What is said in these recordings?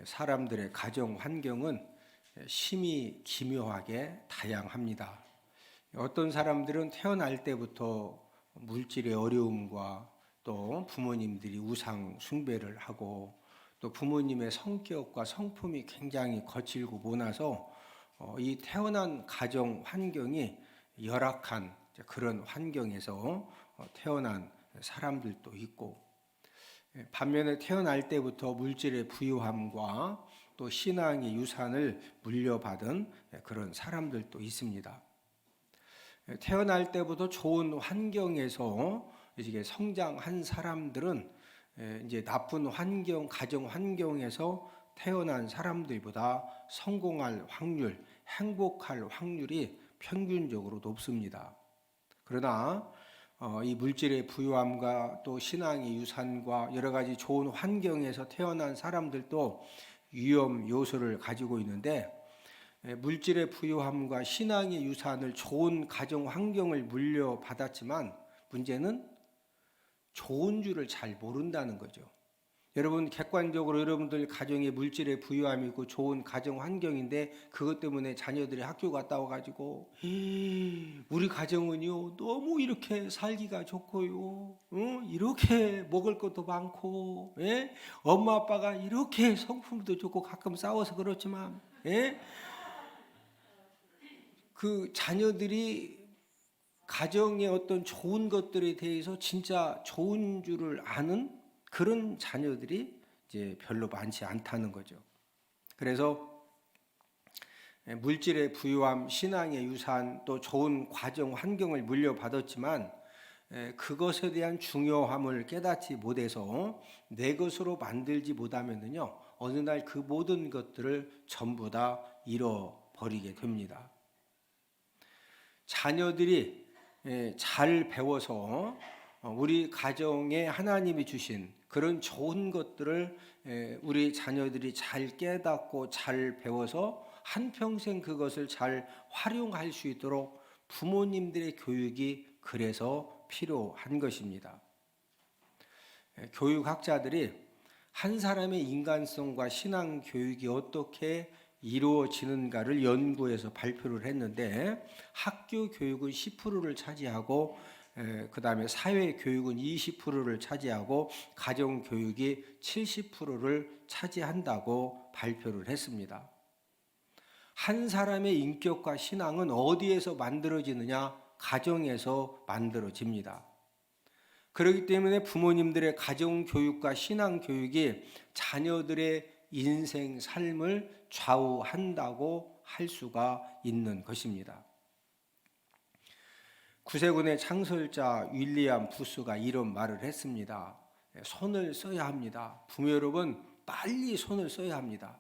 사람들의 가정 환경은 심히 기묘하게 다양합니다. 어떤 사람들은 태어날 때부터 물질의 어려움과 또 부모님들이 우상 숭배를 하고 또 부모님의 성격과 성품이 굉장히 거칠고 모나서 이 태어난 가정 환경이 열악한 그런 환경에서 태어난 사람들도 있고, 반면에 태어날 때부터 물질의 부유함과 또 신앙의 유산을 물려받은 그런 사람들도 있습니다. 태어날 때부터 좋은 환경에서 이제 성장한 사람들은 이제 나쁜 환경, 가정 환경에서 태어난 사람들보다 성공할 확률, 행복할 확률이 평균적으로 높습니다. 그러나 이 물질의 부유함과 또 신앙의 유산과 여러 가지 좋은 환경에서 태어난 사람들도 위험 요소를 가지고 있는데, 물질의 부유함과 신앙의 유산을 좋은 가정 환경을 물려받았지만 문제는 좋은 줄을 잘 모른다는 거죠. 여러분, 객관적으로 여러분들 가정에 물질의 부유함이 있고 좋은 가정 환경인데 그것 때문에 자녀들이 학교 갔다 와가지고 우리 가정은요 너무 이렇게 살기가 좋고요, 이렇게 먹을 것도 많고, 엄마 아빠가 이렇게 성품도 좋고, 가끔 싸워서 그렇지만, 그 자녀들이 가정의 어떤 좋은 것들에 대해서 진짜 좋은 줄을 아는 그런 자녀들이 이제 별로 많지 않다는 거죠. 그래서 물질의 부유함, 신앙의 유산, 또 좋은 가정 환경을 물려받았지만 그것에 대한 중요함을 깨닫지 못해서 내 것으로 만들지 못하면요 어느 날 그 모든 것들을 전부 다 잃어버리게 됩니다. 자녀들이 잘 배워서 우리 가정에 하나님이 주신 그런 좋은 것들을 우리 자녀들이 잘 깨닫고 잘 배워서 한평생 그것을 잘 활용할 수 있도록 부모님들의 교육이 그래서 필요한 것입니다. 교육학자들이 한 사람의 인간성과 신앙 교육이 어떻게 이루어지는가를 연구해서 발표를 했는데, 학교 교육은 10%를 차지하고 그 다음에 사회 교육은 20%를 차지하고 가정 교육이 70%를 차지한다고 발표를 했습니다. 한 사람의 인격과 신앙은 어디에서 만들어지느냐? 가정에서 만들어집니다. 그렇기 때문에 부모님들의 가정 교육과 신앙 교육이 자녀들의 인생 삶을 좌우한다고 할 수가 있는 것입니다. 구세군의 창설자 윌리엄 부스가 이런 말을 했습니다. 손을 써야 합니다. 부모 여러분, 빨리 손을 써야 합니다.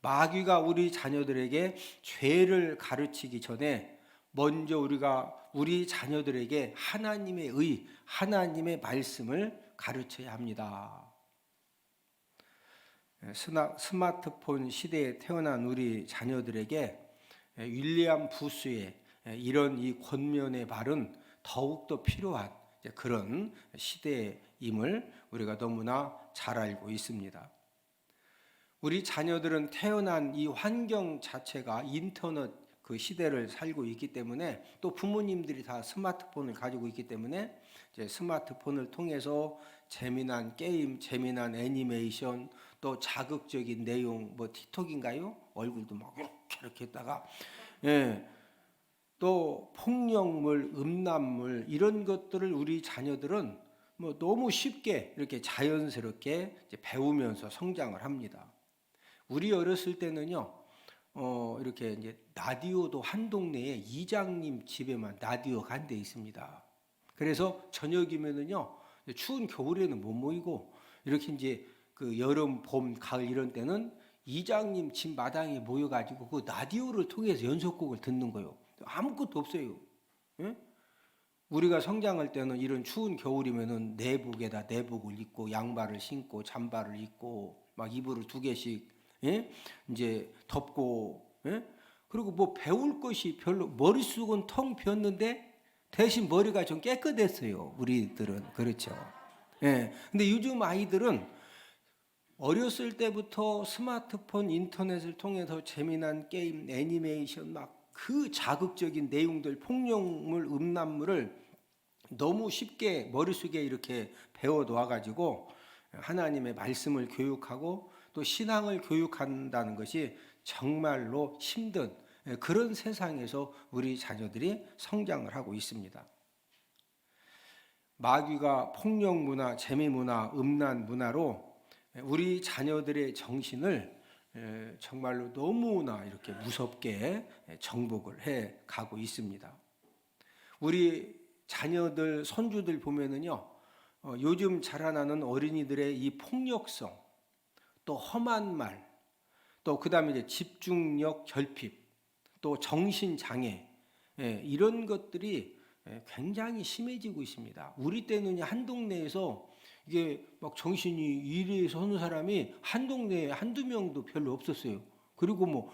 마귀가 우리 자녀들에게 죄를 가르치기 전에 먼저 우리 자녀들에게 하나님의 의, 하나님의 말씀을 가르쳐야 합니다. 스마트폰 시대에 태어난 우리 자녀들에게 윌리엄 부스의 이런 이 권면의 말은 더욱더 필요한 그런 시대임을 우리가 너무나 잘 알고 있습니다. 우리 자녀들은 태어난 이 환경 자체가 인터넷 그 시대를 살고 있기 때문에, 또 부모님들이 다 스마트폰을 가지고 있기 때문에 이제 스마트폰을 통해서 재미난 게임, 재미난 애니메이션, 또 자극적인 내용, 뭐 틱톡인가요? 얼굴도 막 이렇게 했다가, 또 폭력물, 음란물 이런 것들을 우리 자녀들은 뭐 너무 쉽게 이렇게 자연스럽게 이제 배우면서 성장을 합니다. 우리 어렸을 때는요, 이렇게 이제 라디오도 한 동네에 이장님 집에만 라디오가 한 대 있습니다. 그래서 저녁이면은요, 추운 겨울에는 못 모이고 이렇게 이제 그 여름, 봄, 가을 이런 때는 이장님 집 마당에 모여가지고 그 라디오를 통해서 연속곡을 듣는 거예요. 아무것도 없어요. 예? 우리가 성장할 때는 이런 추운 겨울이면은 내복에다 내복을 입고 양말을 신고 잠바를 입고 막 이불을 2개씩 이제 덮고, 그리고 뭐 배울 것이 별로, 머릿속은 텅 비었는데 대신 머리가 좀 깨끗했어요. 우리들은 그렇죠. 근데 요즘 아이들은 어렸을 때부터 스마트폰, 인터넷을 통해서 재미난 게임, 애니메이션 막 그 자극적인 내용들, 폭력물, 음란물을 너무 쉽게 머릿속에 이렇게 배워 놓아가지고 하나님의 말씀을 교육하고 또 신앙을 교육한다는 것이 정말로 힘든 그런 세상에서 우리 자녀들이 성장을 하고 있습니다. 마귀가 폭력 문화, 재미 문화, 음란 문화로 우리 자녀들의 정신을 정말로 너무나 이렇게 무섭게 정복을 해 가고 있습니다. 우리 자녀들, 손주들 보면은요, 요즘 자라나는 어린이들의 이 폭력성, 또 험한 말, 또 그다음에 이제 집중력 결핍, 또 정신 장애, 이런 것들이 굉장히 심해지고 있습니다. 우리 때는 한 동네에서 이게 막 정신이 이래서 하는 사람이 한 동네에 한두 명도 별로 없었어요. 그리고 뭐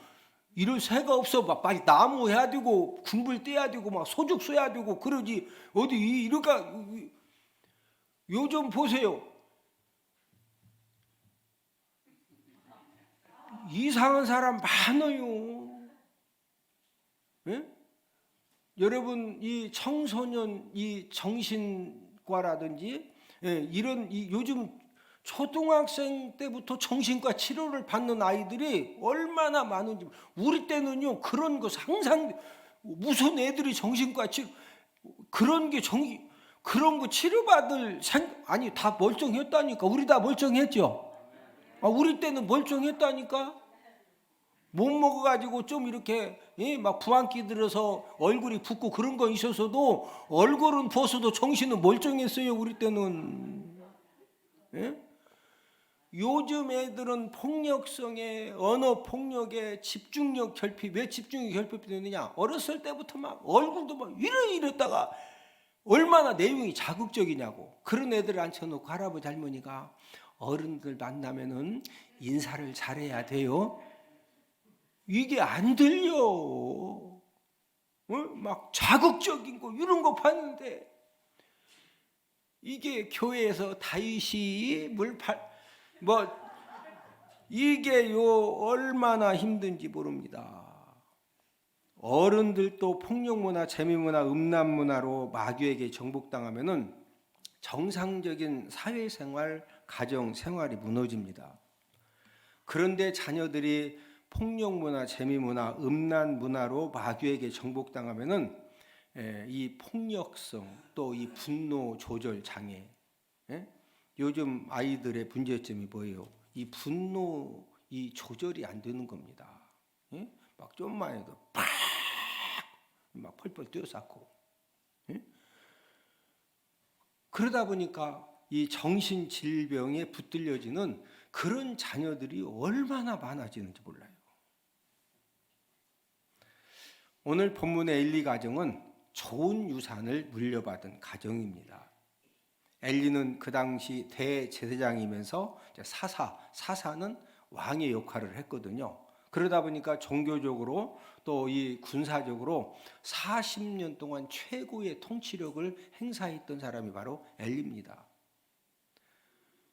이럴 새가 없어. 막 빨리 나무 해야 되고 군불 떼야 되고 막 소죽 써야 되고 그러지. 어디 이러니까 요즘 보세요. 이상한 사람 많아요. 예? 여러분 이 청소년 이 정신과라든지 이런 요즘 초등학생 때부터 정신과 치료를 받는 아이들이 얼마나 많은지. 우리 때는요 그런 거 상상, 무슨 애들이 정신과 치료, 그런 게 그런 거 치료받을 아니 다 멀쩡했다니까. 우리 다 멀쩡했죠. 우리 때는 멀쩡했다니까. 못 먹어가지고 좀 이렇게 막 부항기 들어서 얼굴이 붓고 그런 거 있어서도 얼굴은 벗어도 정신은 멀쩡했어요. 우리 때는. 요즘 애들은 폭력성에, 언어 폭력에, 집중력 결핍. 왜 집중력 결핍이 되느냐? 어렸을 때부터 막 얼굴도 막 이랬다가 얼마나 내용이 자극적이냐고. 그런 애들 앉혀놓고 할아버지 할머니가 어른들 만나면은 인사를 잘해야 돼요. 이게 안 들려. 막 자극적인 거 이런 거 봤는데 이게 교회에서 다윗이 이게요 얼마나 힘든지 모릅니다. 어른들도 폭력문화, 재미문화, 음란문화로 마귀에게 정복당하면은 정상적인 사회생활, 가정생활이 무너집니다. 그런데 자녀들이 폭력문화, 재미문화, 음란문화로 마귀에게 정복당하면은 이 폭력성, 또 이 분노 조절 장애. 요즘 아이들의 문제점이 뭐예요? 이 분노, 이 조절이 안 되는 겁니다. 막 좀만 해도 막 펄펄 뛰어쌌고. 그러다 보니까 이 정신질병에 붙들려지는 그런 자녀들이 얼마나 많아지는지 몰라요. 오늘 본문의 엘리 가정은 좋은 유산을 물려받은 가정입니다. 엘리는 그 당시 대제사장이면서 사사는 왕의 역할을 했거든요. 그러다 보니까 종교적으로 또 이 군사적으로 40년 동안 최고의 통치력을 행사했던 사람이 바로 엘리입니다.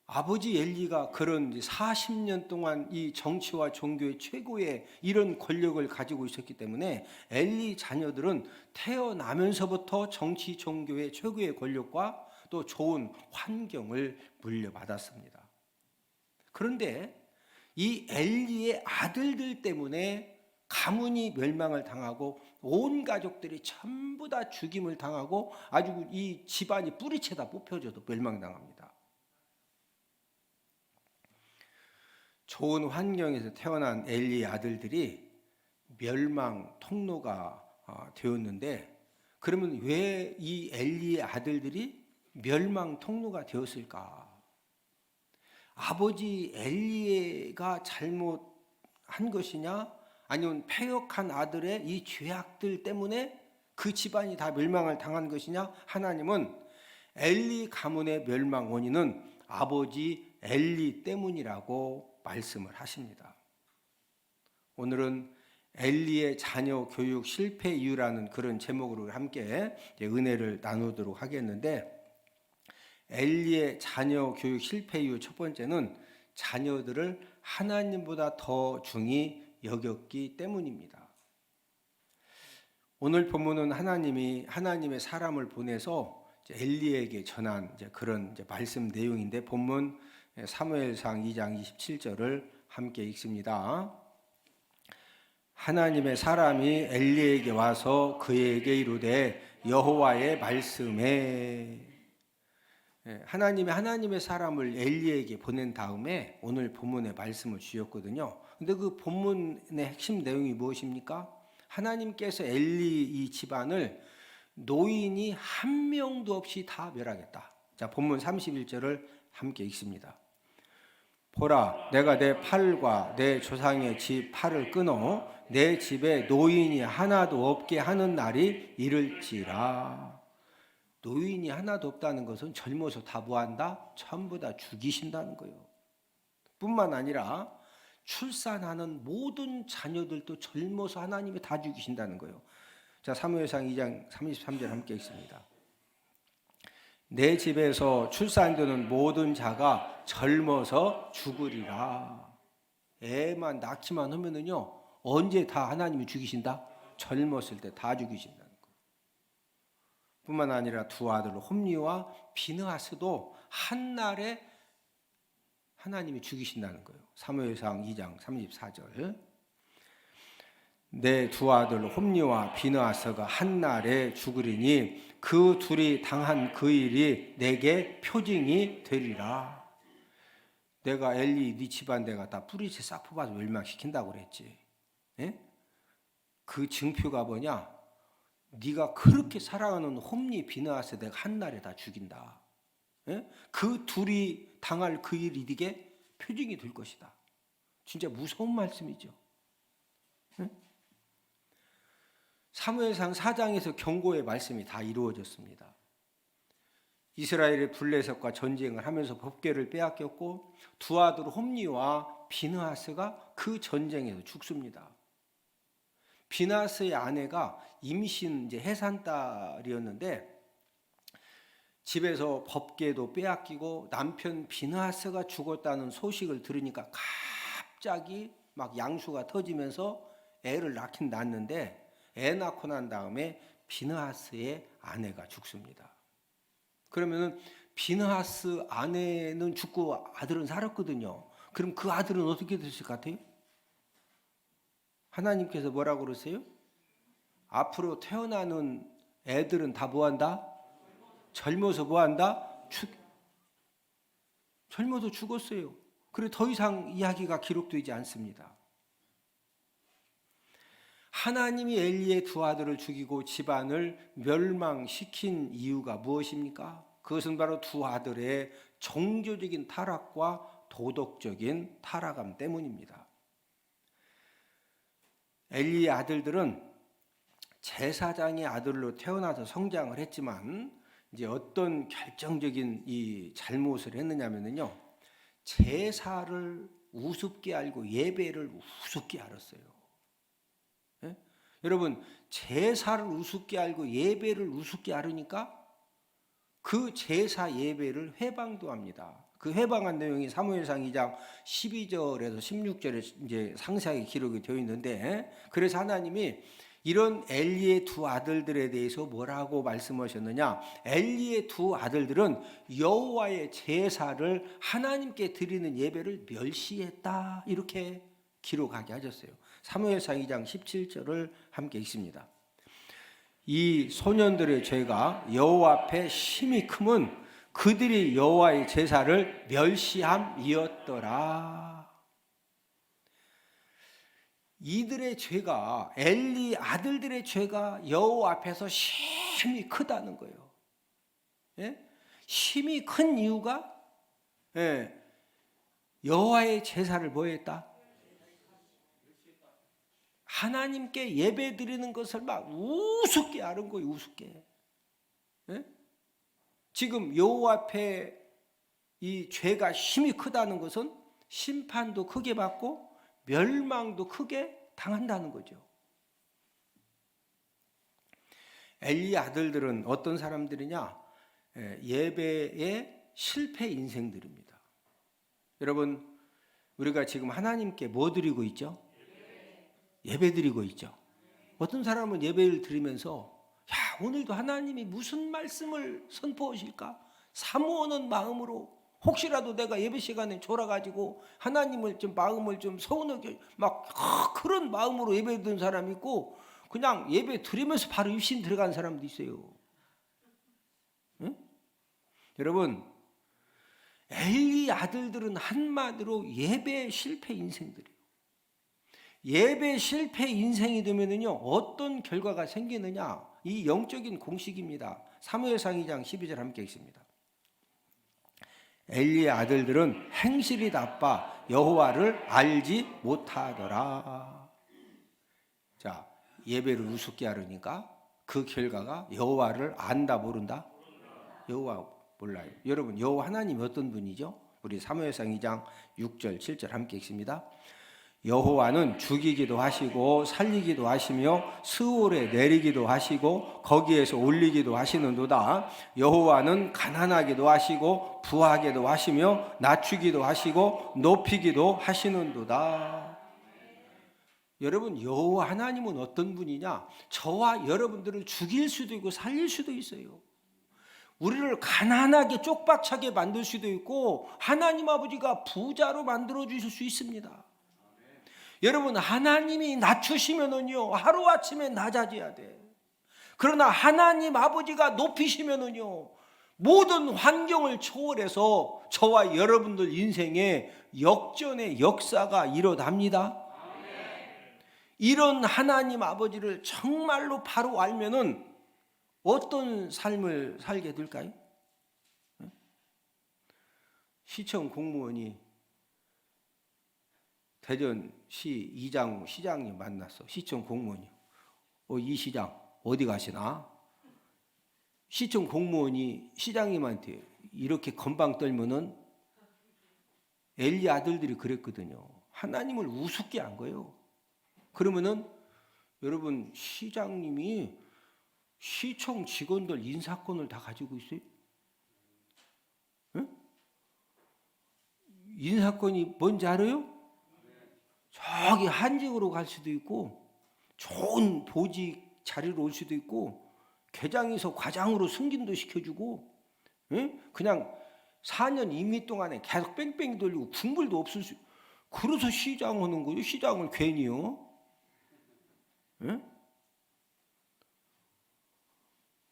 아버지 엘리가 그런 40년 동안 이 정치와 종교의 최고의 이런 권력을 가지고 있었기 때문에 엘리 자녀들은 태어나면서부터 정치, 종교의 최고의 권력과 또 좋은 환경을 물려받았습니다. 그런데 이 엘리의 아들들 때문에 가문이 멸망을 당하고 온 가족들이 전부 다 죽임을 당하고 아주 이 집안이 뿌리채다 뽑혀져도 멸망당합니다. 좋은 환경에서 태어난 엘리의 아들들이 멸망 통로가 되었는데, 그러면 왜 이 엘리의 아들들이 멸망 통로가 되었을까? 아버지 엘리가 잘못한 것이냐? 아니면 패역한 아들의 이 죄악들 때문에 그 집안이 다 멸망을 당한 것이냐? 하나님은 엘리 가문의 멸망 원인은 아버지 엘리 때문이라고 말씀을 하십니다. 오늘은 엘리의 자녀 교육 실패 이유라는 그런 제목으로 함께 은혜를 나누도록 하겠는데, 엘리의 자녀 교육 실패 이유 첫 번째는 자녀들을 하나님보다 더 중히 여겼기 때문입니다. 오늘 본문은 하나님의 사람을 보내서 엘리에게 전한 그런 말씀 내용인데, 본문 사무엘상 2장 27절을 함께 읽습니다. 하나님의 사람이 엘리에게 와서 그에게 이르되 여호와의 말씀에, 하나님의 사람을 엘리에게 보낸 다음에 오늘 본문의 말씀을 주셨거든요. 근데 그 본문의 핵심 내용이 무엇입니까? 하나님께서 엘리 이 집안을 노인이 한 명도 없이 다 멸하겠다. 자, 본문 31절을 함께 읽습니다. 보라, 내가 내 팔과 내 조상의 집 팔을 끊어 내 집에 노인이 하나도 없게 하는 날이 이를지라. 노인이 하나도 없다는 것은 젊어서 다 뭐한다? 전부 다 죽이신다는 거예요. 뿐만 아니라 출산하는 모든 자녀들도 젊어서 하나님이 다 죽이신다는 거예요. 자, 사무엘상 2장 33절 함께 읽습니다. 내 집에서 출산되는 모든 자가 젊어서 죽으리라. 애만 낳기만 하면은요, 언제 다 하나님이 죽이신다? 젊었을 때 다 죽이신다는 거예요. 뿐만 아니라 두 아들 홈리와 비느하스도 한날에 하나님이 죽이신다는 거예요. 사무엘상 2장 34절. 내 두 아들 홈리와 비느하스가 한날에 죽으리니 그 둘이 당한 그 일이 내게 표징이 되리라. 내가 엘리 네 집안 내가 다 뿌리채 싹 뽑아서 멸망시킨다고 그랬지. 예? 그 증표가 뭐냐? 네가 그렇게 사랑하는 홈리 비느하스 내가 한날에 다 죽인다. 예? 그 둘이 당할 그 일이 네게 표징이 될 것이다. 진짜 무서운 말씀이죠. 예? 사무엘상 4장에서 경고의 말씀이 다 이루어졌습니다. 이스라엘의 블레셋과 전쟁을 하면서 법궤를 빼앗겼고 두 아들 홈리와 비느하스가 그 전쟁에서 죽습니다. 비느하스의 아내가 임신 해산딸이었는데 집에서 법궤도 빼앗기고 남편 비느하스가 죽었다는 소식을 들으니까 갑자기 막 양수가 터지면서 애를 낳는데 애 낳고 난 다음에 비느하스의 아내가 죽습니다. 그러면은 비느하스 아내는 죽고 아들은 살았거든요. 그럼 그 아들은 어떻게 됐을 것 같아요? 하나님께서 뭐라고 그러세요? 앞으로 태어나는 애들은 다 뭐한다? 젊어서 뭐한다? 젊어서 죽었어요. 그리고 더 이상 이야기가 기록되지 않습니다. 하나님이 엘리의 두 아들을 죽이고 집안을 멸망시킨 이유가 무엇입니까? 그것은 바로 두 아들의 종교적인 타락과 도덕적인 타락함 때문입니다. 엘리의 아들들은 제사장의 아들로 태어나서 성장을 했지만 이제 어떤 결정적인 이 잘못을 했느냐면요, 제사를 우습게 알고 예배를 우습게 알았어요. 예? 여러분, 제사를 우습게 알고 예배를 우습게 알으니까 그 제사 예배를 회방도 합니다. 그 회방한 내용이 사무엘상 2장 12절에서 16절에 이제 상세하게 기록이 되어 있는데, 그래서 하나님이 이런 엘리의 두 아들들에 대해서 뭐라고 말씀하셨느냐? 엘리의 두 아들들은 여호와의 제사를 하나님께 드리는 예배를 멸시했다, 이렇게 기록하게 하셨어요. 사무엘상 2장 17절을 함께 읽습니다. 이 소년들의 죄가 여호와 앞에 심히 크면 그들이 여호와의 제사를 멸시함이었더라. 이들의 죄가, 엘리 아들들의 죄가 여호와 앞에서 심히 크다는 거예요. 예? 심히 큰 이유가 여호와의 제사를 뭐했다? 하나님께 예배 드리는 것을 막 우습게 아는 거예요. 우습게. 예? 지금 여호와 앞에 이 죄가 심히 크다는 것은 심판도 크게 받고 멸망도 크게 당한다는 거죠. 엘리 아들들은 어떤 사람들이냐? 예배의 실패 인생들입니다. 여러분, 우리가 지금 하나님께 뭐 드리고 있죠? 예배 드리고 있죠. 어떤 사람은 예배를 드리면서 오늘도 하나님이 무슨 말씀을 선포하실까? 사모하는 마음으로 혹시라도 내가 예배 시간에 졸아가지고 하나님을 좀 마음을 좀 서운하게 막 그런 마음으로 예배 드는 사람이 있고, 그냥 예배 드리면서 바로 입신 들어간 사람도 있어요. 응? 여러분, 엘리 아들들은 한마디로 예배 실패 인생들이에요. 예배 실패 인생이 되면은요, 어떤 결과가 생기느냐? 이 영적인 공식입니다. 사무엘상 2장 12절 함께 읽습니다. 엘리의 아들들은 행실이 나빠 여호와를 알지 못하더라. 자, 예배를 우습게 하려니까 그 결과가 여호와를 안다 모른다? 여호와 몰라요. 여러분, 여호와 하나님이 어떤 분이죠? 우리 사무엘상 2장 6절 7절 함께 읽습니다. 여호와는 죽이기도 하시고 살리기도 하시며 스올에 내리기도 하시고 거기에서 올리기도 하시는도다. 여호와는 가난하기도 하시고 부하게도 하시며 낮추기도 하시고 높이기도 하시는도다. 여러분, 여호와 하나님은 어떤 분이냐? 저와 여러분들을 죽일 수도 있고 살릴 수도 있어요. 우리를 가난하게 쪽박차게 만들 수도 있고 하나님 아버지가 부자로 만들어 주실 수 있습니다. 여러분, 하나님이 낮추시면은요, 하루아침에 낮아져야 돼. 그러나 하나님 아버지가 높이시면은요, 모든 환경을 초월해서 저와 여러분들 인생에 역전의 역사가 일어납니다. 이런 하나님 아버지를 정말로 바로 알면은 어떤 삶을 살게 될까요? 시청 공무원이 대전시 이장우 시장님 만났어. 시청 공무원이. 이 시장 어디 가시나? 시청 공무원이 시장님한테 이렇게 건방 떨면은 엘리 아들들이 그랬거든요. 하나님을 우습게 한 거예요. 그러면은 여러분, 시장님이 시청 직원들 인사권을 다 가지고 있어요. 응? 인사권이 뭔지 알아요? 저기 한직으로 갈 수도 있고 좋은 보직 자리로 올 수도 있고 계장에서 과장으로 승진도 시켜주고, 그냥 4년 임기 동안에 계속 뺑뺑이 돌리고 군불도 없을 수. 그래서 시장 하는 거예요. 시장을 괜히요.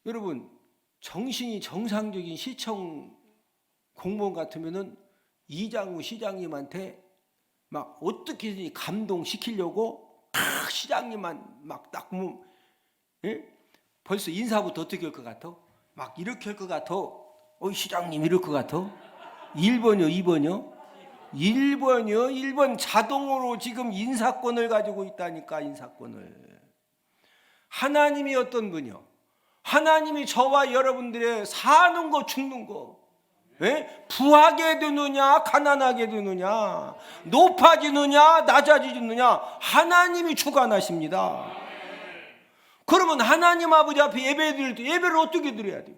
여러분, 정신이 정상적인 시청 공무원 같으면은 이장우 시장님한테 막 어떻게든지 감동시키려고 시장님만 막 딱 보면, 벌써 인사부터 어떻게 할 것 같아? 막 이렇게 할 것 같아. 시장님 이럴 것 같아? 1번이요 2번이요? 1번이요. 1번 자동으로 지금 인사권을 가지고 있다니까. 인사권을. 하나님이 어떤 분이요? 하나님이 저와 여러분들의 사는 거 죽는 거, 부하게 되느냐 가난하게 되느냐, 높아지느냐 낮아지느냐, 하나님이 주관하십니다. 그러면 하나님 아버지 앞에 예배 드릴 때 예배를 어떻게 드려야 돼요?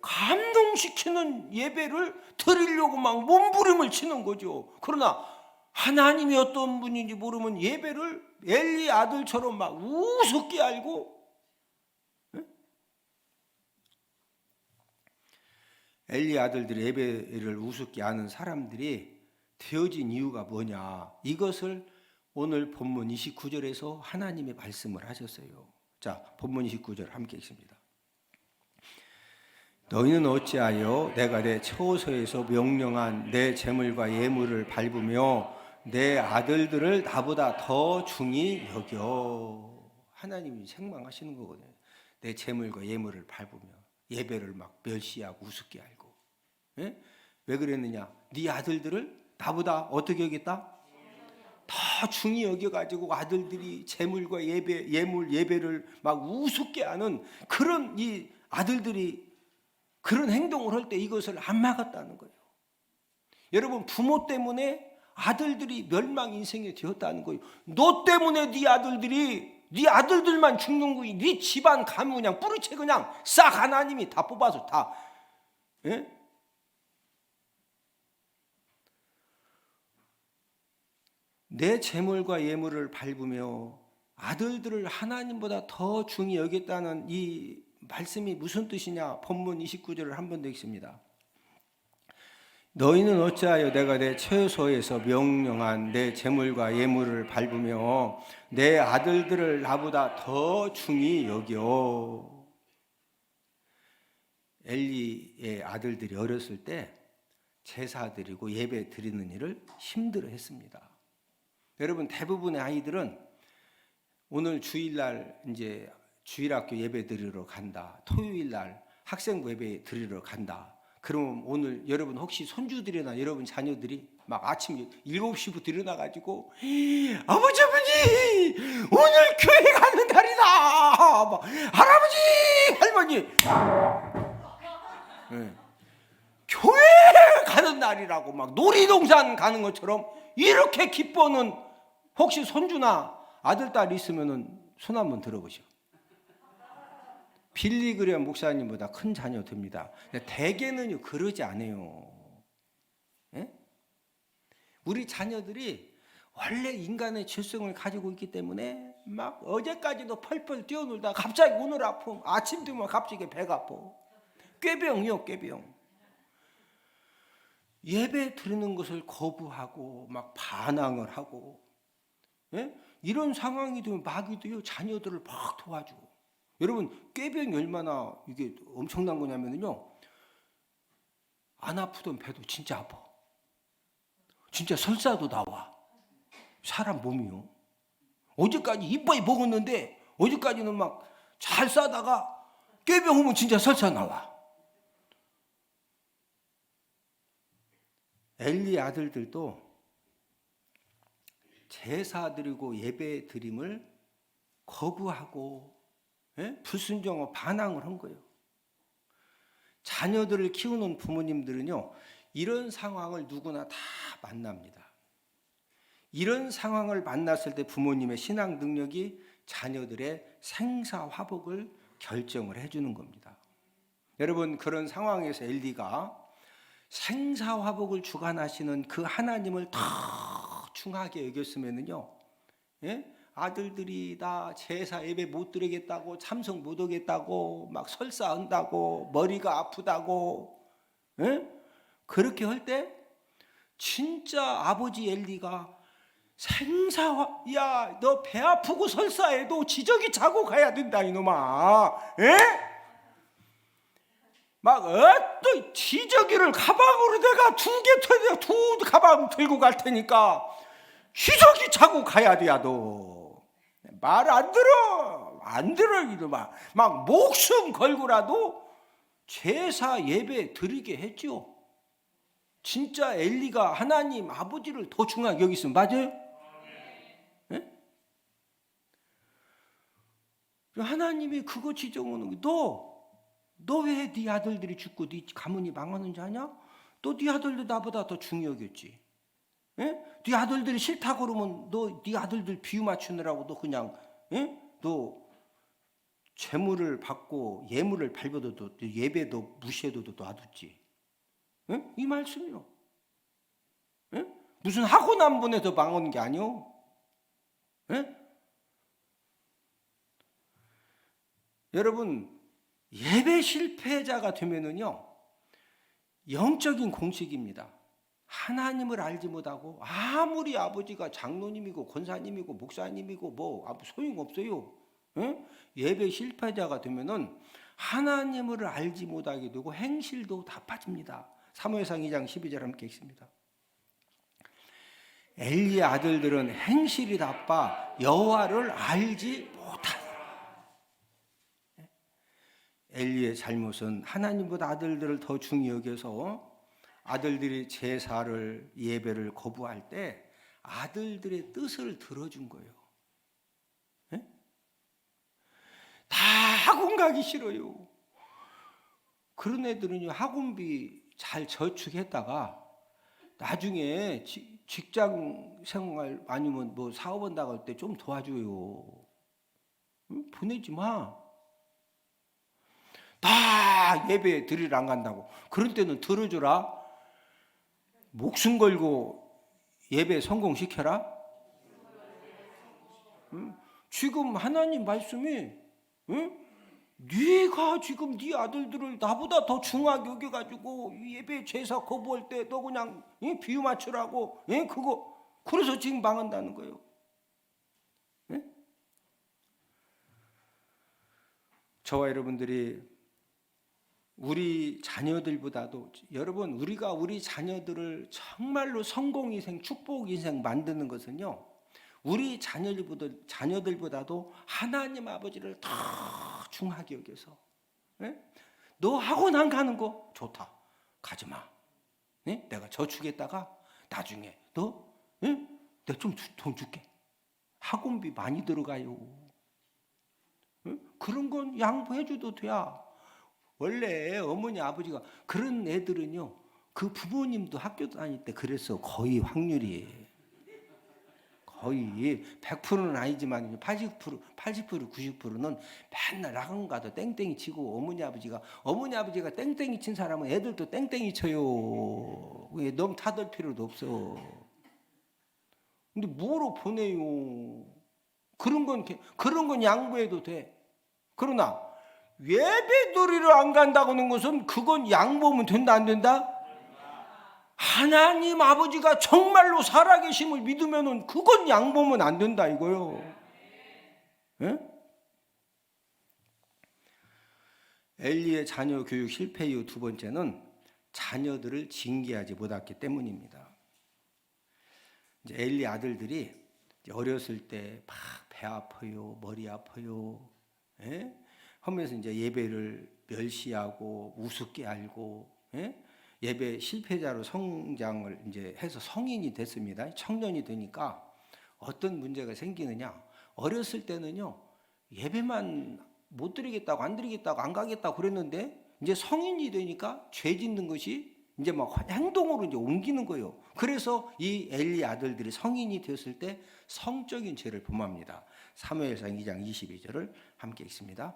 감동시키는 예배를 드리려고 막 몸부림을 치는 거죠. 그러나 하나님이 어떤 분인지 모르면 예배를 엘리 아들처럼 막 우습게 알고, 엘리 아들들의 예배를 우습게 아는 사람들이 되어진 이유가 뭐냐? 이것을 오늘 본문 29절에서 하나님의 말씀을 하셨어요. 자, 본문 29절 함께 읽습니다. 너희는 어찌하여 내가 내 처소에서 명령한 내 재물과 예물을 밟으며 내 아들들을 나보다 더 중히 여겨. 하나님이 책망하시는 거거든요. 내 재물과 예물을 밟으며 예배를 막 멸시하고 우습게 알고. 왜 그랬느냐? 네 아들들을 나보다 어떻게 여겼다? 더 중히 여겨가지고 아들들이 재물과 예배를 막 우습게 하는 그런 이 아들들이 그런 행동을 할 때 이것을 안 막았다는 거예요. 여러분, 부모 때문에 아들들이 멸망 인생이 되었다는 거예요. 너 때문에 네 아들들만 죽는 거예요. 네 집안 가면 그냥 뿌리채 그냥 싹 하나님이 다 뽑아서 다. 내 재물과 예물을 밟으며 아들들을 하나님보다 더 중히 여겼다는 이 말씀이 무슨 뜻이냐? 본문 29절을 한 번 더 읽습니다. 너희는 어찌하여 내가 내 처소에서 명령한 내 재물과 예물을 밟으며 내 아들들을 나보다 더 중히 여겨. 엘리의 아들들이 어렸을 때 제사 드리고 예배 드리는 일을 힘들어했습니다. 여러분, 대부분의 아이들은 오늘 주일날 이제 주일학교 예배 드리러 간다. 토요일날 학생부 예배 드리러 간다. 그럼 오늘 여러분 혹시 손주들이나 여러분 자녀들이 막 아침 7시부터 일어나가지고 아버지 오늘 교회 가는 날이다. 막, 할아버지 할머니 네. 교회 가는 날이라고 막 놀이동산 가는 것처럼 이렇게 기뻐하는 혹시 손주나 아들, 딸 있으면 손 한번 들어보시오. 빌리그레엄 목사님보다 큰 자녀 됩니다. 대개는요 그러지 않아요. 예? 우리 자녀들이 원래 인간의 죄성을 가지고 있기 때문에 막 어제까지도 펄펄 뛰어놀다 갑자기 오늘 아픔, 아침 되면 갑자기 배가 아파. 꾀병이요, 꾀병. 예배 드리는 것을 거부하고 막 반항을 하고, 예? 이런 상황이 되면 마귀도요 자녀들을 막 도와주고. 여러분, 꾀병이 얼마나 이게 엄청난 거냐면요, 안 아프던 배도 진짜 아파. 진짜 설사도 나와. 사람 몸이요. 어제까지 이빨이 먹었는데 어제까지는 막 잘 싸다가 꾀병 오면 진짜 설사 나와. 엘리 아들들도 제사 드리고 예배 드림을 거부하고, 예? 불순종하고 반항을 한 거예요. 자녀들을 키우는 부모님들은요 이런 상황을 누구나 다 만납니다. 이런 상황을 만났을 때 부모님의 신앙 능력이 자녀들의 생사화복을 결정을 해주는 겁니다. 여러분, 그런 상황에서 엘리가 생사화복을 주관하시는 그 하나님을 더 중하게 여겼으면요, 예? 아들들이 다 제사 예배 못 드리겠다고, 참석 못 하겠다고, 막 설사한다고, 머리가 아프다고, 예? 그렇게 할 때 진짜 아버지 엘리가 야, 너 배 아프고 설사해도 지저귀 차고 가야 된다 이놈아, 예? 막 또 지저귀를 가방으로 내가 두 가방 들고 갈 테니까 기저귀 차고 가야 돼. 너 말 안 들어 이놈아. 막 목숨 걸고라도 제사 예배 드리게 했죠. 진짜 엘리가 하나님 아버지를 더 중하게 여기으면 맞아요? 네? 하나님이 그거 지정하는 거. 너 왜 네 아들들이 죽고 네 가문이 망하는 줄 아냐? 또 네 아들도 나보다 더 중요하겠지. 예? 네 아들들이 싫다고 그러면 네 아들들 비유 맞추느라고 너 그냥, 예? 너 재물을 받고 예물을 밟아도 예배도 무시해도 놔뒀지. 예? 이 말씀이요. 예? 무슨 학원 한 번에서 망하는 게 아니요. 예? 여러분, 예배 실패자가 되면은요 영적인 공식입니다. 하나님을 알지 못하고 아무리 아버지가 장로님이고 권사님이고 목사님이고 뭐 아무 소용없어요. 응? 예배 실패자가 되면은 하나님을 알지 못하게 되고 행실도 다 빠집니다. 사무엘상 2장 12절 함께 읽습니다. 엘리의 아들들은 행실이 나빠 여호와를 알지 못하더라. 엘리의 잘못은 하나님보다 아들들을 더 중히 여겨서 아들들이 제사를 예배를 거부할 때 아들들의 뜻을 들어준 거예요. 네? 다 학원 가기 싫어요. 그런 애들은요 학원비 잘 저축했다가 나중에 직장 생활 아니면 뭐 사업원 나갈 때 좀 도와줘요. 보내지 마. 다 예배 드리러 안 간다고. 그런 때는 들어주라. 목숨 걸고 예배 성공시켜라. 지금 하나님 말씀이 네가 지금 네 아들들을 나보다 더 중하게 여겨가지고 예배 제사 거부할 때 너 그냥 비유 맞추라고 그거 그래서 지금 망한다는 거예요. 저와 여러분들이 우리 자녀들보다도 여러분 우리가 우리 자녀들을 정말로 성공 인생, 축복 인생 만드는 것은요. 우리 자녀들보다도 하나님 아버지를 더 중하게 여겨서 너 학원 안 가는 거 좋다. 가지 마. 내가 저축했다가 나중에 너 내가 좀 돈 줄게. 학원비 많이 들어가요. 그런 건 양보해 줘도 돼야. 원래 어머니 아버지가 그런 애들은요. 그 부모님도 학교 다닐 때 그래서 거의 확률이 거의 100%는 아니지만 80%, 90%는 맨날 학원 가도 땡땡이 치고 어머니 아버지가 땡땡이 친 사람은 애들도 땡땡이 쳐요. 너무 타들 필요도 없어. 근데 뭐로 보내요? 그런 건 양보해도 돼. 그러나 예배 드리러 안 간다고 하는 것은 그건 양보하면 된다 안 된다? 하나님 아버지가 정말로 살아계심을 믿으면은 그건 양보하면 안 된다 이거요. 엘리의 자녀 교육 실패 이후 두 번째는 자녀들을 징계하지 못했기 때문입니다. 이제 엘리 아들들이 어렸을 때 막 배 아파요, 머리 아파요, 하면서 이제 예배를 멸시하고 우습게 알고, 예배 실패자로 성장을 이제 해서 성인이 됐습니다. 청년이 되니까 어떤 문제가 생기느냐? 어렸을 때는요 예배만 못 드리겠다고 안 드리겠다고 안 가겠다고 그랬는데 이제 성인이 되니까 죄 짓는 것이 이제 막 행동으로 이제 옮기는 거예요. 그래서 이 엘리 아들들이 성인이 되었을 때 성적인 죄를 범합니다. 사무엘상 2장 22절을 함께 읽습니다.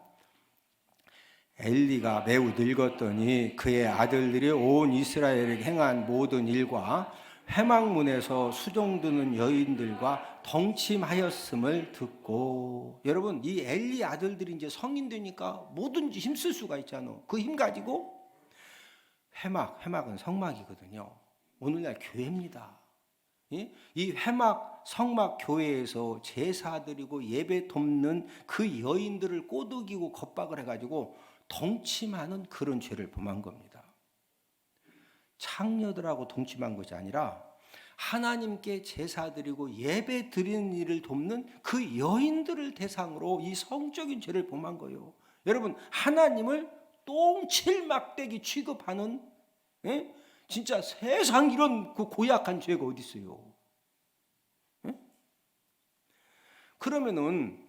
엘리가 매우 늙었더니 그의 아들들이 온 이스라엘에게 행한 모든 일과 회막문에서 수종드는 여인들과 동침하였음을 듣고, 여러분 이 엘리 아들들이 이제 성인 되니까 뭐든지 힘쓸 수가 있잖아. 그 힘 가지고 회막은 성막이거든요. 오늘날 교회입니다. 이 회막 성막 교회에서 제사 드리고 예배 돕는 그 여인들을 꼬드기고 겁박을 해가지고 동침하는 그런 죄를 범한 겁니다. 창녀들하고 동침한 것이 아니라 하나님께 제사 드리고 예배 드리는 일을 돕는 그 여인들을 대상으로 이 성적인 죄를 범한 거예요. 여러분 하나님을 똥칠 막대기 취급하는 진짜 세상 이런 그 고약한 죄가 어디 있어요? 그러면은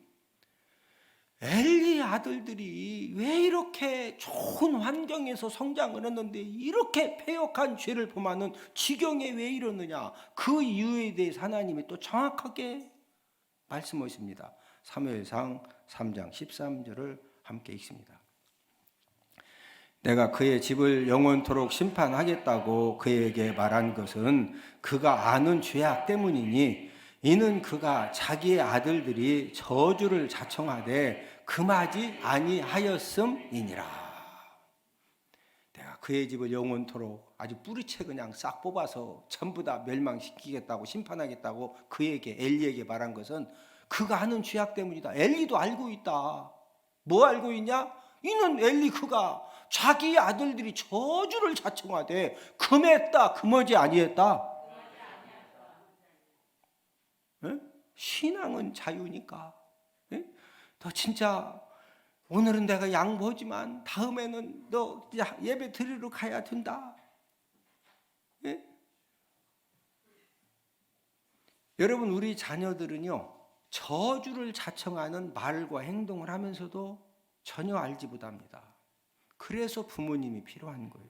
엘리 아들들이 왜 이렇게 좋은 환경에서 성장을 했는데 이렇게 패역한 죄를 범하는 지경에 왜 이러느냐? 그 이유에 대해서 하나님이 또 정확하게 말씀하십니다. 사무엘상 3장 13절을 함께 읽습니다. 내가 그의 집을 영원토록 심판하겠다고 그에게 말한 것은 그가 아는 죄악 때문이니 이는 그가 자기의 아들들이 저주를 자청하되 금하지 아니하였음이니라. 내가 그의 집을 영원토록 아주 뿌리채 그냥 싹 뽑아서 전부 다 멸망시키겠다고 심판하겠다고 엘리에게 말한 것은 그가 하는 죄악 때문이다. 엘리도 알고 있다. 뭐 알고 있냐? 이는 엘리 그가 자기 아들들이 저주를 자청하되 금했다 금하지 아니했다. 신앙은 자유니까. 너 진짜 오늘은 내가 양보하지만 다음에는 너 예배 드리러 가야 된다. 여러분 우리 자녀들은요 저주를 자청하는 말과 행동을 하면서도 전혀 알지 못합니다. 그래서 부모님이 필요한 거예요.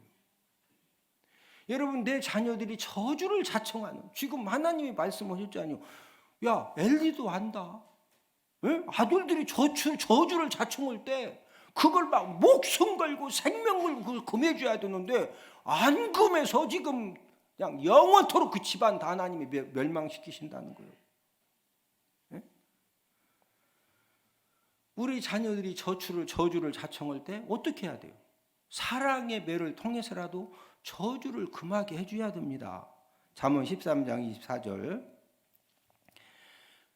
여러분 내 자녀들이 저주를 자청하는, 지금 하나님이 말씀하셨잖아요. 야 엘리도 안다. 아들들이 저주를 자청할 때 그걸 막 목숨 걸고 생명을 금해줘야 되는데 안 금해서 지금 그냥 영원토록 그 집안 다 하나님이 멸망시키신다는 거예요. 우리 자녀들이 저주를 자청할 때 어떻게 해야 돼요? 사랑의 매를 통해서라도 저주를 금하게 해줘야 됩니다. 잠언 13장 24절.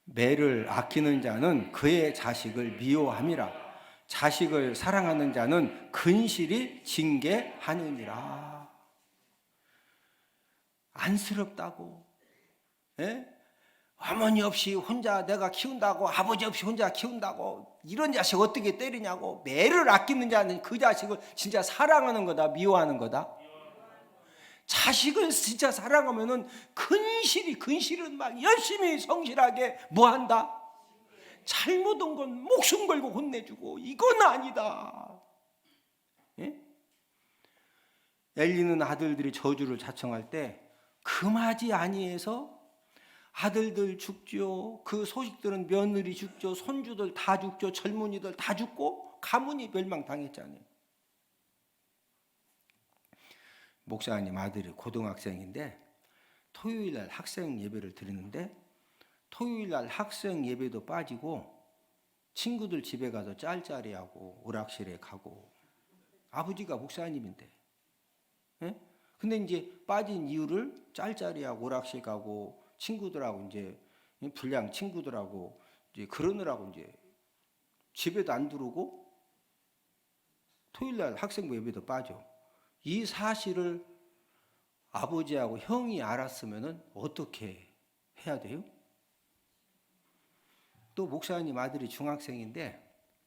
매를 아끼는 자는 그의 자식을 미워함이라. 자식을 사랑하는 자는 근실이 징계하느니라. 안쓰럽다고, 예? 어머니 없이 혼자 내가 키운다고, 아버지 없이 혼자 키운다고, 이런 자식 어떻게 때리냐고. 매를 아끼는 자는 그 자식을 진짜 사랑하는 거다, 미워하는 거다? 자식을 진짜 사랑하면은 근실은 막 열심히 성실하게 뭐 한다? 잘못 온 건 목숨 걸고 혼내주고, 이건 아니다. 예? 엘리는 아들들이 저주를 자청할 때 금하지 아니해서 아들들 죽죠. 그 소식들은 며느리 죽죠. 손주들 다 죽죠. 젊은이들 다 죽고 가문이 멸망당했잖아요. 목사님 아들이 고등학생인데 토요일날 학생 예배를 드리는데 토요일날 학생 예배도 빠지고 친구들 집에 가서 짤짤이하고 오락실에 가고. 아버지가 목사님인데, 예? 근데 이제 빠진 이유를 짤짤이하고 오락실 가고 친구들하고 이제 불량 친구들하고 이제 그러느라고 이제 집에도 안 들어오고 토요일날 학생부 예배도 빠져. 이 사실을 아버지하고 형이 알았으면 어떻게 해야 돼요? 또 목사님 아들이 중학생인데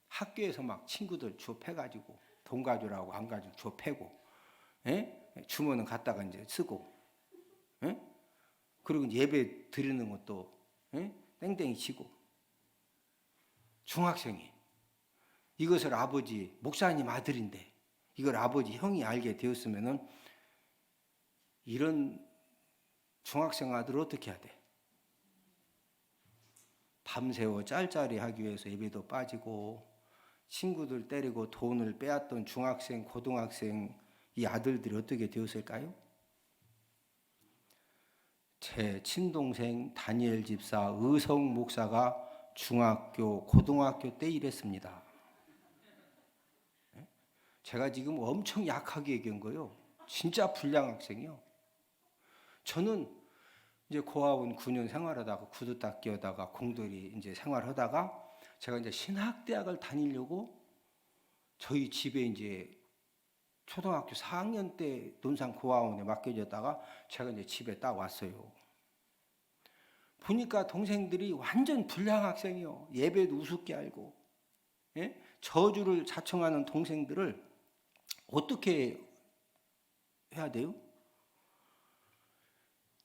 학교에서 막 친구들 좁혀가지고 돈 가져라고 안 가지고 좁혀고, 예? 주머니 갖다가 이제 쓰고, 예? 그리고 예배 드리는 것도, 예? 땡땡이 치고. 중학생이 이것을 아버지 목사님 아들인데 이걸 아버지 형이 알게 되었으면은 이런 중학생 아들을 어떻게 해야 돼? 밤새워 짤짤이 하기 위해서 예배도 빠지고 친구들 때리고 돈을 빼앗던 중학생, 고등학생 이 아들들이 어떻게 되었을까요? 제 친동생 다니엘 집사 의성 목사가 중학교, 고등학교 때 이랬습니다. 제가 지금 엄청 약하게 얘기한 거예요. 진짜 불량 학생이요. 저는 이제 고아원 9년 생활하다가 구두 닦기 하다가 공돌이 이제 생활하다가 제가 이제 신학대학을 다니려고 저희 집에 이제 초등학교 4학년 때 논산 고아원에 맡겨졌다가 제가 이제 집에 딱 왔어요. 보니까 동생들이 완전 불량 학생이요. 예배도 우습게 알고, 예? 저주를 자청하는 동생들을 어떻게 해야 돼요?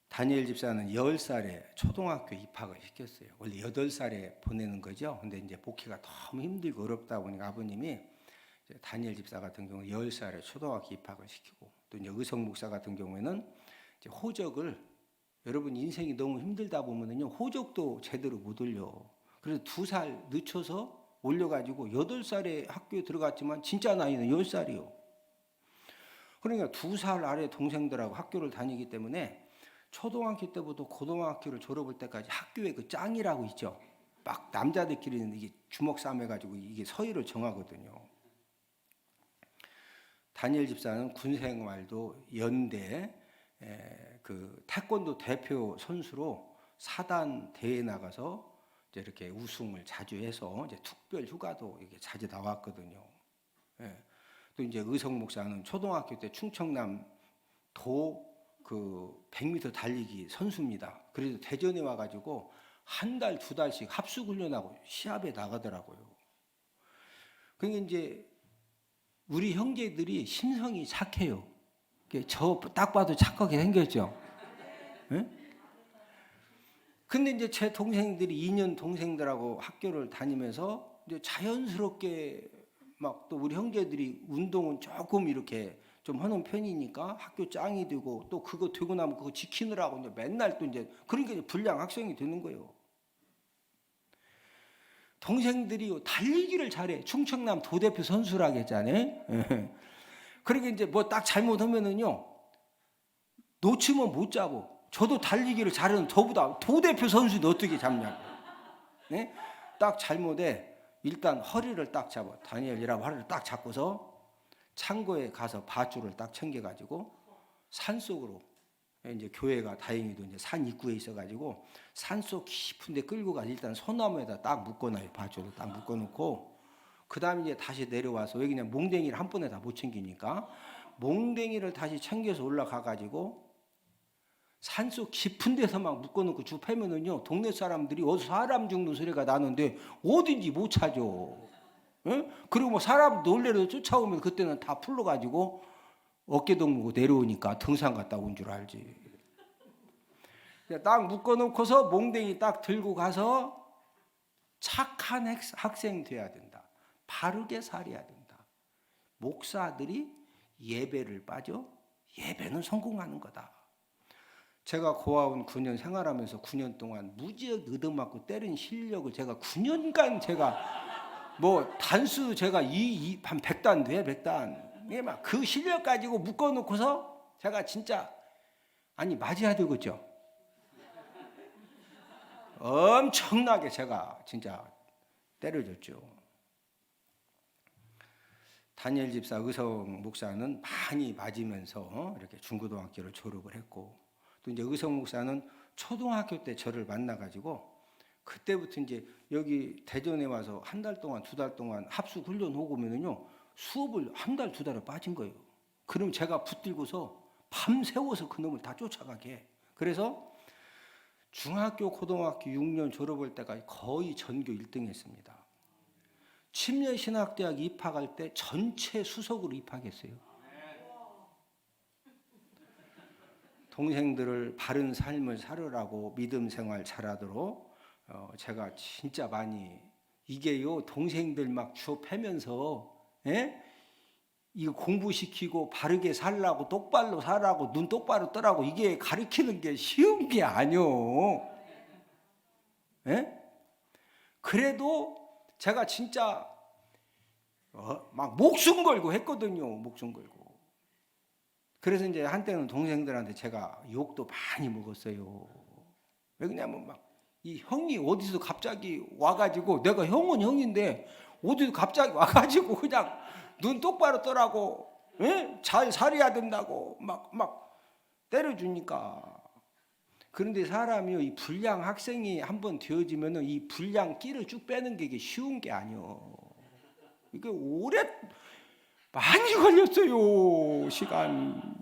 다니엘 집사는 10살에 초등학교 입학을 시켰어요. 원래 8살에 보내는 거죠. 근데 이제 복귀가 너무 힘들고 어렵다 보니까 아버님이 다니엘 집사 같은 경우 10살에 초등학교 입학을 시키고, 또 이제 의성 목사 같은 경우에는 이제 호적을, 여러분 인생이 너무 힘들다 보면은요 호적도 제대로 못 올려. 그래서 2살 늦춰서 올려가지고 8살에 학교에 들어갔지만 진짜 나이는 10살이요. 그러니까 2살 아래 동생들하고 학교를 다니기 때문에 초등학교 때부터 고등학교를 졸업할 때까지 학교에 그 짱이라고 있죠. 막 남자들끼리는 이게 주먹 싸움 해가지고 이게 서열을 정하거든요. 다니엘 집사는 군 생활도 연대 그 태권도 대표 선수로 사단 대회 나가서 이제 이렇게 우승을 자주 해서 이제 특별 휴가도 이렇게 자주 나왔거든요. 예. 또 이제 의성 목사는 초등학교 때 충청남 도 그 100m 달리기 선수입니다. 그래도 대전에 와가지고 한 달, 2달씩 합숙 훈련하고 시합에 나가더라고요. 그러니까 이제 우리 형제들이 심성이 착해요. 저 딱 봐도 착하게 생겼죠. 네? 근데 이제 제 동생들이 2년 동생들하고 학교를 다니면서 이제 자연스럽게 막 또 우리 형제들이 운동은 조금 이렇게 좀 하는 편이니까 학교 짱이 되고 또 그거 되고 나면 그거 지키느라고 이제 맨날 또 이제 그러니까 이제 불량 학생이 되는 거예요. 동생들이 달리기를 잘해. 충청남 도대표 선수라고 했잖아요. 그러니까 이제 뭐 딱 잘못하면은요 놓치면 못 잡어. 저도 달리기를 잘하는 저보다 도대표 선수도 어떻게 잡냐고. 네? 딱 잘못해 일단 허리를 딱 잡아. 다니엘이라고 허리를 딱 잡고서 창고에 가서 밧줄을 딱 챙겨가지고 산속으로, 이제 교회가 다행히도 이제 산 입구에 있어가지고 산속 깊은데 끌고 가서 일단 소나무에다 딱 묶어놔요. 밧줄을 딱 묶어놓고 그 다음에 이제 다시 내려와서 왜 그냥 몽댕이를 한 번에 다 못 챙기니까 몽댕이를 다시 챙겨서 올라가가지고 산속 깊은 데서 막 묶어놓고 쭉 패면은요 동네 사람들이 어디서 사람 죽는 소리가 나는데 어딘지 못 찾아. 응? 그리고 뭐 사람 놀래로 쫓아오면 그때는 다 풀러가지고 어깨 동무고 내려오니까 등산 갔다 온 줄 알지. 딱 묶어놓고서 몽댕이 딱 들고 가서 착한 학생 돼야 된다. 바르게 살아야 된다. 목사들이 예배를 빠져? 예배는 성공하는 거다. 제가 고아원 9년 생활하면서 9년 동안 무지하게 얻어맞고 때린 실력을 제가 9년간 제가 뭐 단수 제가 한 100단 돼 100단. 그 실력 가지고 묶어놓고서 제가 진짜 아니 맞아야 되겠죠. 엄청나게 제가 진짜 때려줬죠. 다니엘 집사 의성 목사는 많이 맞으면서 이렇게 중고등학교를 졸업을 했고 또 이제 의성 목사는 초등학교 때 저를 만나가지고 그때부터 이제 여기 대전에 와서 한 달 동안 두 달 동안 합숙 훈련 오고 오면은요 수업을 한 달 두 달을 빠진 거예요. 그럼 제가 붙들고서 밤새워서 그 놈을 다 쫓아가게 해. 그래서 중학교 고등학교 6년 졸업할 때까지 거의 전교 1등 했습니다. 침례신학대학 입학할 때 전체 수석으로 입학했어요. 동생들을 바른 삶을 살으라고 믿음 생활 잘하도록 제가 진짜 많이 이게요 동생들 막 주워 패면서 이거 공부시키고 바르게 살라고 똑바로 살라고 눈 똑바로 뜨라고 이게 가르치는 게 쉬운 게 아니오. 그래도 제가 진짜 막 목숨 걸고 했거든요. 목숨 걸고. 그래서 이제 한때는 동생들한테 제가 욕도 많이 먹었어요. 왜 그러냐면 막 이 형이 어디서 갑자기 와가지고 내가 형은 형인데 어디서 갑자기 와가지고 그냥 눈 똑바로 떠라고 잘 살아야 된다고 막 때려주니까. 그런데 사람이요 이 불량 학생이 한번 되어지면은 이 불량 끼를 쭉 빼는 게 이게 쉬운 게 아니요. 이게 오래 많이 걸렸어요 시간.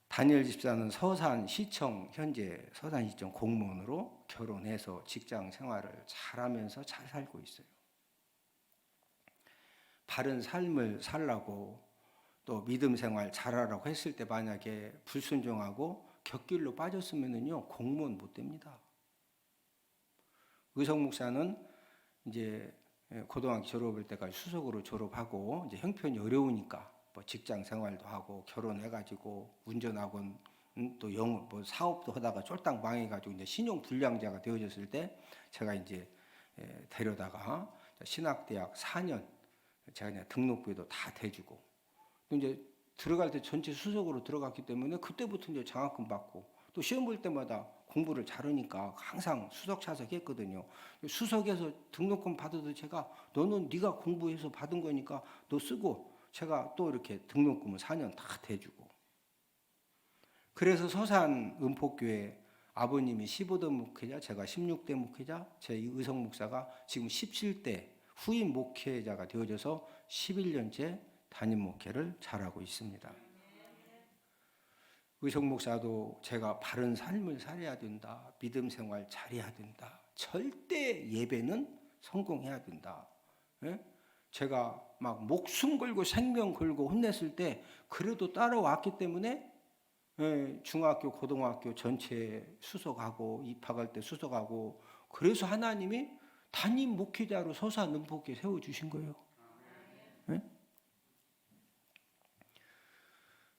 다니엘 집사는 서산시청 현재 서산시청 공무원으로 결혼해서 직장 생활을 잘하면서 잘 살고 있어요. 바른 삶을 살라고 또 믿음 생활 잘하라고 했을 때 만약에 불순종하고 곁길로 빠졌으면은요 공무원 못 됩니다. 의성 목사는 이제 고등학교 졸업할 때까지 수석으로 졸업하고 이제 형편이 어려우니까 뭐 직장 생활도 하고 결혼해가지고 운전학원 또 영어 뭐 사업도 하다가 쫄딱 망해가지고 이제 신용 불량자가 되어졌을 때 제가 이제 데려다가 신학대학 4년 제가 그냥 등록비도 다 대주고 또 이제 들어갈 때 전체 수석으로 들어갔기 때문에 그때부터 이제 장학금 받고 또 시험 볼 때마다 공부를 잘하니까 항상 수석 차석했거든요. 수석에서 등록금 받아도 제가 너는 네가 공부해서 받은 거니까 너 쓰고 제가 또 이렇게 등록금을 4년 다 대주고. 그래서 서산 은폭교회 아버님이 15대 목회자, 제가 16대 목회자, 제 의성 목사가 지금 17대 후임 목회자가 되어져서 11년째 담임 목회를 잘하고 있습니다. 의성 목사도 제가 바른 삶을 살아야 된다. 믿음 생활 잘해야 된다. 절대 예배는 성공해야 된다. 제가 막 목숨 걸고 생명 걸고 혼냈을 때 그래도 따라왔기 때문에 중학교 고등학교 전체 수석하고 입학할 때 수석하고 그래서 하나님이 담임 목회자로 서산 은폭교에 세워주신 거예요.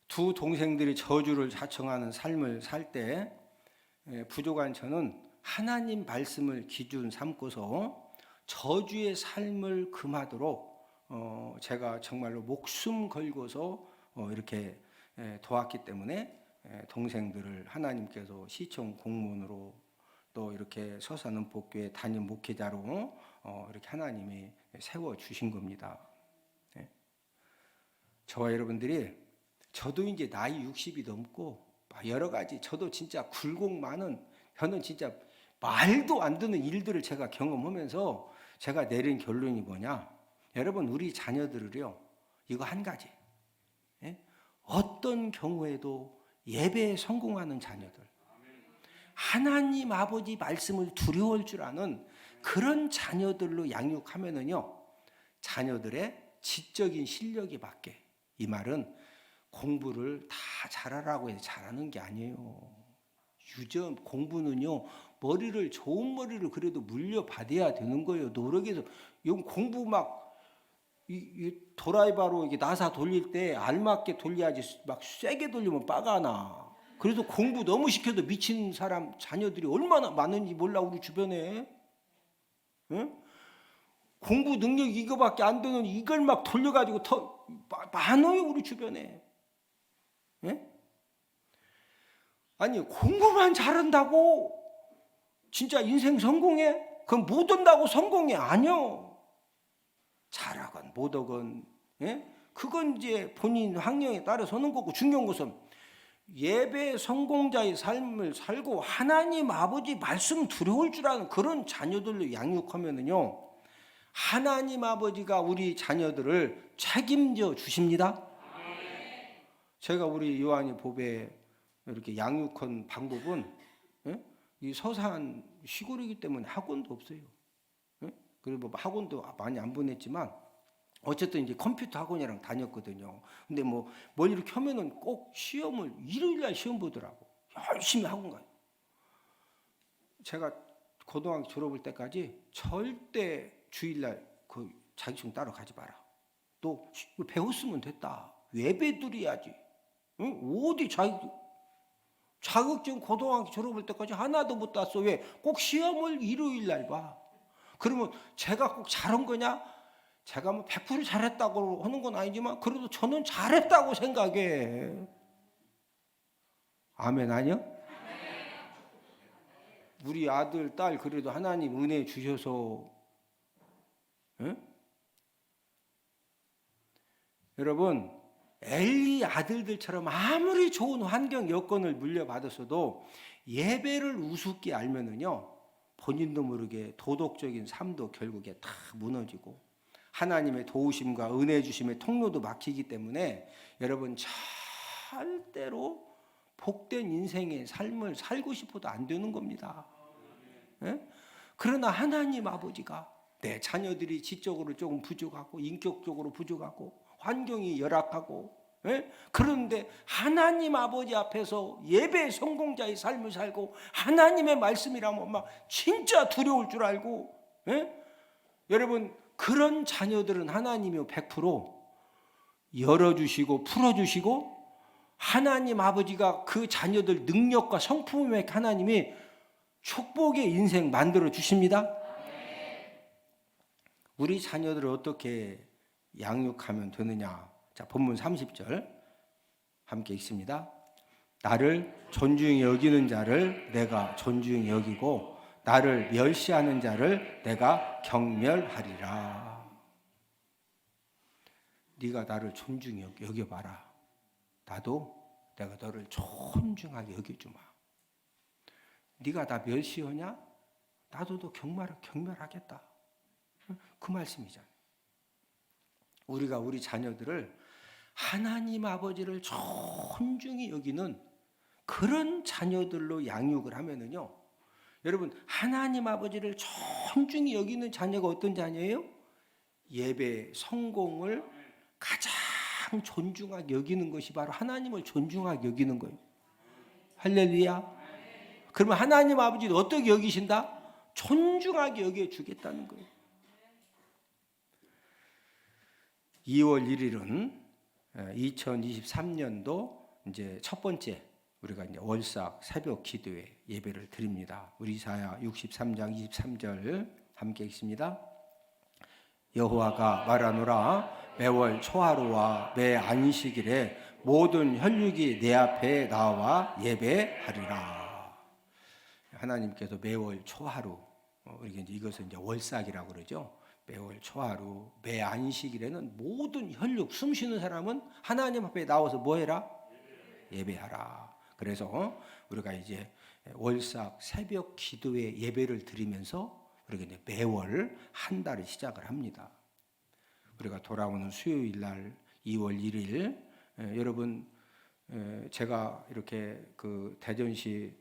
두 동생들이 저주를 자청하는 삶을 살 때 부족한 저는 하나님 말씀을 기준 삼고서 저주의 삶을 금하도록 제가 정말로 목숨 걸고서 이렇게 도왔기 때문에 동생들을 하나님께서 시청 공무원으로 또 이렇게 서산은복교회 담임 목회자로 이렇게 하나님이 세워 주신 겁니다. 네. 저와 여러분들이, 저도 이제 나이 60이 넘고 여러 가지, 저도 진짜 굴곡 많은, 저는 진짜 말도 안 되는 일들을 제가 경험하면서 제가 내린 결론이 뭐냐, 여러분, 우리 자녀들을요, 이거 한 가지, 어떤 경우에도 예배에 성공하는 자녀들, 하나님 아버지 말씀을 두려워할 줄 아는 그런 자녀들로 양육하면은요, 자녀들의 지적인 실력이 밖에, 이 말은 공부를 다 잘하라고 해서 잘하는 게 아니에요. 유전 공부는요, 머리를, 좋은 머리를 그래도 물려받아야 되는 거예요. 노력해서. 이건 공부 막 이 도라이바로 이게 나사 돌릴 때 알맞게 돌려야지, 막 세게 돌리면 빠가 나. 그래서 공부 너무 시켜도 미친 사람 자녀들이 얼마나 많은지 몰라, 우리 주변에. 응? 공부 능력 이거밖에 안 되는 이걸 막 돌려가지고 더 많아요, 우리 주변에. 예? 아니, 공부만 잘한다고 진짜 인생 성공해? 그럼 못 한다고 성공해? 아니요. 잘하건 못하건, 그건 이제 본인 환경에 따라 서는 거고, 중요한 것은 예배 성공자의 삶을 살고 하나님 아버지 말씀 두려울 줄 아는 그런 자녀들로 양육하면은요, 하나님 아버지가 우리 자녀들을 책임져 주십니다. 제가 우리 요한이 보배 이렇게 양육한 방법은, 이 서산 시골이기 때문에 학원도 없어요. 그리고 학원도 많이 안 보냈지만 어쨌든 이제 컴퓨터 학원이랑 다녔거든요. 근데 뭘 이렇게 하면은 꼭 시험을 일요일날 시험 보더라고. 열심히 학원 가요. 제가 고등학교 졸업할 때까지 절대 주일날 그 자격증 따러 가지 마라. 또 배웠으면 됐다. 예배 드려야지. 어디 자격증 고등학교 졸업할 때까지 하나도 못 땄어. 왜? 꼭 시험을 일요일날 봐. 그러면 제가 꼭 잘한 거냐? 제가 100% 잘했다고 하는 건 아니지만 그래도 저는 잘했다고 생각해. 아멘 아니요? 우리 아들, 딸 그래도 하나님 은혜 주셔서, 여러분, 엘리 아들들처럼 아무리 좋은 환경 여건을 물려받았어도 예배를 우습게 알면은요, 본인도 모르게 도덕적인 삶도 결국에 다 무너지고 하나님의 도우심과 은혜 주심의 통로도 막히기 때문에 여러분, 절대로 복된 인생의 삶을 살고 싶어도 안 되는 겁니다. 그러나 하나님 아버지가 내 자녀들이 지적으로 조금 부족하고 인격적으로 부족하고 환경이 열악하고, 그런데 하나님 아버지 앞에서 예배 성공자의 삶을 살고 하나님의 말씀이라면 막 진짜 두려울 줄 알고, 여러분, 그런 자녀들은 하나님이 100% 열어주시고 풀어주시고 하나님 아버지가 그 자녀들 능력과 성품의 하나님이 축복의 인생 만들어 주십니다. 우리 자녀들을 어떻게 양육하면 되느냐? 자, 본문 30절 함께 읽습니다. 나를 존중히 여기는 자를 내가 존중히 여기고 나를 멸시하는 자를 내가 경멸하리라. 네가 나를 존중히 여겨봐라. 나도 내가 너를 존중하게 여겨주마. 네가 나 멸시하냐? 나도 너 경멸하겠다. 그 말씀이잖아요. 우리가 우리 자녀들을 하나님 아버지를 존중히 여기는 그런 자녀들로 양육을 하면은요, 여러분, 하나님 아버지를 존중히 여기는 자녀가 어떤 자녀예요? 예배 성공을 가장 존중하게 여기는 것이 바로 하나님을 존중하게 여기는 거예요. 할렐루야. 그러면 하나님 아버지는 어떻게 여기신다? 존중하게 여겨주겠다는 거예요. 2월 1일은 2023년도 이제 첫 번째 우리가 이제 월삭 새벽 기도회 예배를 드립니다. 우리 이사야 63장 23절 함께 읽습니다. 여호와가 말하노라 매월 초하루와 매 안식일에 모든 혈육이 내 앞에 나와 예배하리라. 하나님께서 매월 초하루 이렇게 이제 이것을 이제 월삭이라고 그러죠. 매월 초하루, 매 안식일에는 모든 혈육 숨 쉬는 사람은 하나님 앞에 나와서 뭐 해라? 예배하라. 그래서 우리가 이제 월삭 새벽 기도회 예배를 드리면서 우리가 이제 매월 한 달을 시작을 합니다. 우리가 돌아오는 수요일 날 2월 1일 여러분 제가 이렇게 그 대전시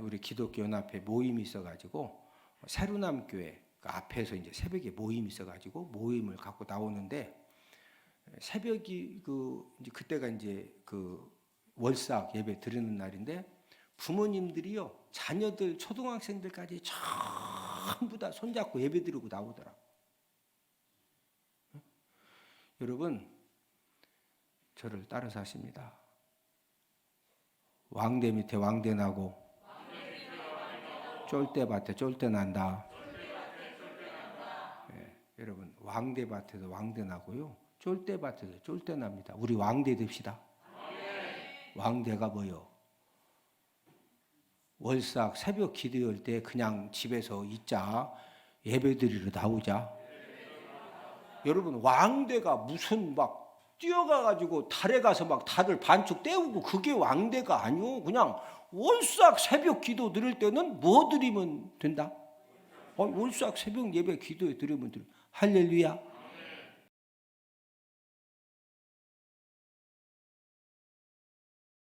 우리 기독교 연합회 모임이 있어가지고 새루남교회 그 앞에서 이제 새벽에 모임이 있어가지고 모임을 갖고 나오는데 새벽이 이제 그때가 이제 그 월삭 예배 드리는 날인데 부모님들이요 자녀들 초등학생들까지 전부 다 손잡고 예배 드리고 나오더라. 여러분 저를 따라서 하십니다. 왕대 밑에 왕대 나고 쫄대밭에 쫄대 난다. 여러분 왕대밭에도 왕대 나고요 쫄대밭에도 쫄대 납니다. 우리 왕대 됩시다. 왕대가 뭐요? 월삭 새벽 기도할 때 그냥 집에서 있자 예배드리러 나오자. 여러분 왕대가 무슨 막 뛰어가가지고 달에 가서 막 다들 반죽 때우고 그게 왕대가 아니오. 그냥 월삭 새벽 기도 드릴 때는 뭐 드리면 된다? 월삭 새벽 예배 기도에 드리면 할렐루야.